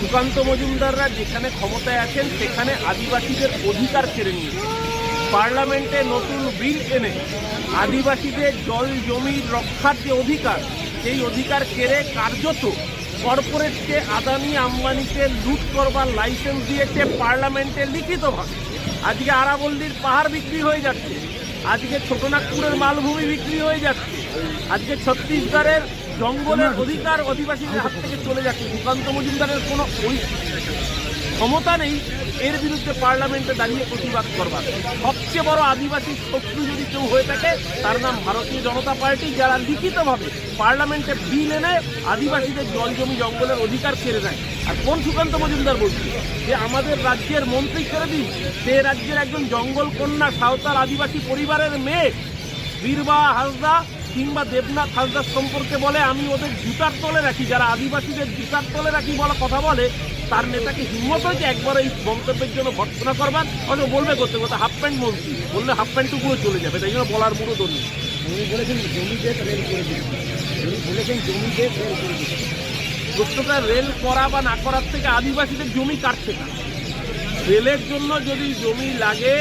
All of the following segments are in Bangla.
সুকান্ত মজুমদাররা যেখানে ক্ষমতায় আছেন সেখানে আদিবাসীদের অধিকার কেড়ে নিয়েছে। পার্লামেন্টে নতুন বিল এনে আদিবাসীদের জল জমি রক্ষার যে অধিকার, সেই অধিকার কেড়ে কার্যত কর্পোরেটকে, আদানি আম্বানিকে লুট করবার লাইসেন্স দিয়েছে পার্লামেন্টে লিখিতভাবে। আজকে আরাবল্লীর পাহাড় বিক্রি হয়ে যাচ্ছে, আজকে ছোটনাগপুরের মালভূমি বিক্রি হয়ে যাচ্ছে, আজকে ছত্তিশগড়ের জঙ্গলের অধিকার আদিবাসীদের হাত থেকে চলে যাচ্ছে। সুকান্ত মজুমদারের কোনো ক্ষমতা নেই এর বিরুদ্ধে পার্লামেন্টে দাঁড়িয়ে প্রতিবাদ করবার। সবচেয়ে বড় আদিবাসী শত্রু যদি কেউ হয়ে থাকে তার নাম ভারতীয় জনতা পার্টি, যারা লিখিতভাবে পার্লামেন্টে বিল এনে আদিবাসীদের জল জমি জঙ্গলের অধিকার কেড়ে নেয়। আর কোন সুকান্ত মজুমদার বলছি যে আমাদের রাজ্যের মন্ত্রী ছেড়ে দিন, সে রাজ্যের একজন জঙ্গল কন্যা সাঁওতাল আদিবাসী পরিবারের মেয়ে বীরবা হাসদা কিংবা দেবনাথ হাসদার সম্পর্কে বলে আমি ওদের জুতার তলে রাখি, যারা আদিবাসীদের জুতার তলে রাখি বলা কথা বলে, তার নেতাকে হিম্মত হয়েছে একবার এই মন্তব্যের জন্য ভর্ৎসনা করবার। হয়তো বলবে করতে করতে হাফ প্যান্ট মন্ত্রী বললে হাফ প্যান্টু পুরো চলে যাবে, তাই জন্য বলার মুরো দরুন। উনি বলেছেন জমিতে রেল করে দিচ্ছে, উনি বলেছেন জমিতে রেল করে দিচ্ছে। প্রশ্নটা রেল করা বা না করার থেকে আদিবাসীদের জমি কাটছে না। রেলের জন্য যদি জমি লাগে,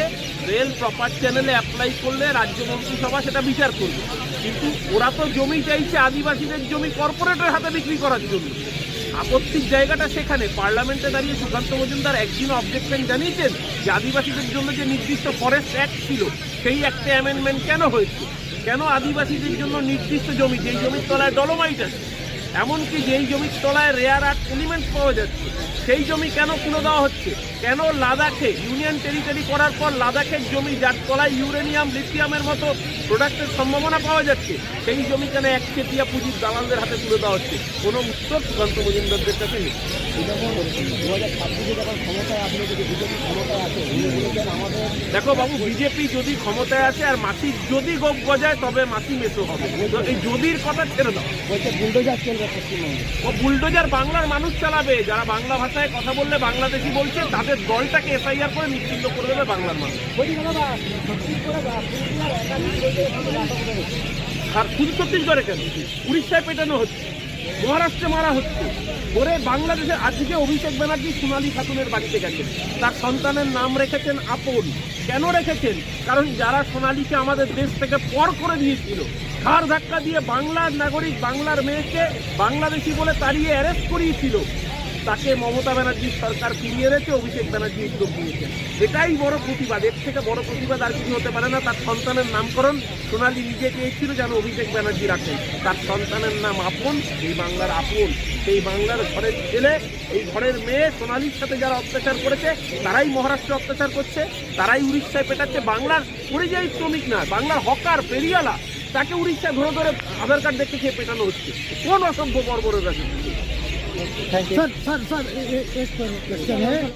রেল প্রপার চ্যানেলে অ্যাপ্লাই করলে রাজ্য মন্ত্রিসভা সেটা বিচার করবে, কিন্তু ওরা তো জমি চাইছে আদিবাসীদের জমি কর্পোরেটের হাতে বিক্রি করার জন্য। আপত্তির জায়গাটা সেখানে। পার্লামেন্টে দাঁড়িয়ে সুকান্ত মজুমদার একদিন অবজেকশন জানিয়েছেন যে আদিবাসীদের জন্য যে নির্দিষ্ট ফরেস্ট অ্যাক্ট ছিল সেই একটা অ্যামেন্ডমেন্ট কেন হয়েছে, কেন আদিবাসীদের জন্য নির্দিষ্ট জমি, যেই জমির তলায় ডলোমাইট আছে, এমনকি যেই জমির তলায় রেয়ার আর্থ এলিমেন্ট পাওয়া যাচ্ছে, সেই জমি কেন তুলে দেওয়া হচ্ছে, কেন লাদাখে ইউনিয়ন টেরিটরি করার পর লাদাখের জমি যার তলায় ইউরেনিয়াম লিথিয়ামের মতো প্রোডাক্টের সম্ভাবনা পাওয়া যাচ্ছে, সেই জমি কেন একচেটিয়া পুঁজির দালালদের হাতে তুলে দেওয়া হচ্ছে? কোনো উত্তর সুকান্ত মজুমদারদের কাছে নেই। যখন 2026 যখন ক্ষমতায় আসলে যদি বিজেপি ক্ষমতায় আসে, উনি বলেছেন আমাদের দেখো বাবু, বিজেপি যদি ক্ষমতায় আসে আর মাসি যদি গোপ গজায় তবে মাসি মেসো হবে। তো এই যদির কথা ছেড়ে দাও। বলছে বুলডোজার চলবে পশ্চিমবঙ্গে। ও বুলডোজার বাংলার মানুষ চালাবে, যারা বাংলা ভাষায় কথা বললে বাংলাদেশি বলছে তাদের দলটাকে এফআইআর করে নিশ্চিন্ত করে দেবে বাংলার মানুষ। আর শুধু ছত্তিশগড়ে কেন, উড়িষ্যায় পেটানো হচ্ছে, মহারাষ্ট্রে মারা হচ্ছে, করে বাংলাদেশে। আজকে অভিষেক ব্যানার্জি সোনালী খাতুনের বাড়িতে গেছেন, তার সন্তানের নাম রেখেছেন আপন। কেন রেখেছেন? কারণ যারা সোনালীকে আমাদের দেশ থেকে পর করে দিয়েছিল, ঘাড় ধাক্কা দিয়ে বাংলার নাগরিক, বাংলার মেয়েকে বাংলাদেশি বলে তাড়িয়ে অ্যারেস্ট করিয়েছিল, তাকে মমতা ব্যানার্জির সরকার ফিরিয়ে রেখে অভিষেক ব্যানার্জি উদ্যোগ নিয়েছেন। এটাই বড় প্রতিবাদ, এর থেকে বড় প্রতিবাদ আর কিছু হতে পারে না। তার সন্তানের নামকরণ সোনালী নিজে চেয়েছিল যেন অভিষেক ব্যানার্জি রাখেন। তার সন্তানের নাম আপন, এই বাংলার আপন, সেই বাংলার ঘরের ছেলে, এই ঘরের মেয়ে সোনালীর সাথে যারা অত্যাচার করেছে তারাই মহারাষ্ট্রে অত্যাচার করছে, তারাই উড়িষ্যায় পেটাচ্ছে। বাংলার পরিযায়ী শ্রমিক না, বাংলার হকার ফেরিওয়ালা, তাকে উড়িষ্যায় ধরে ধরে আধার কার্ড দেখতে খেয়ে পেটানো হচ্ছে। কোন অসভ্য বর্বরের রাজনীতি? सर एक क्वेश्चन है।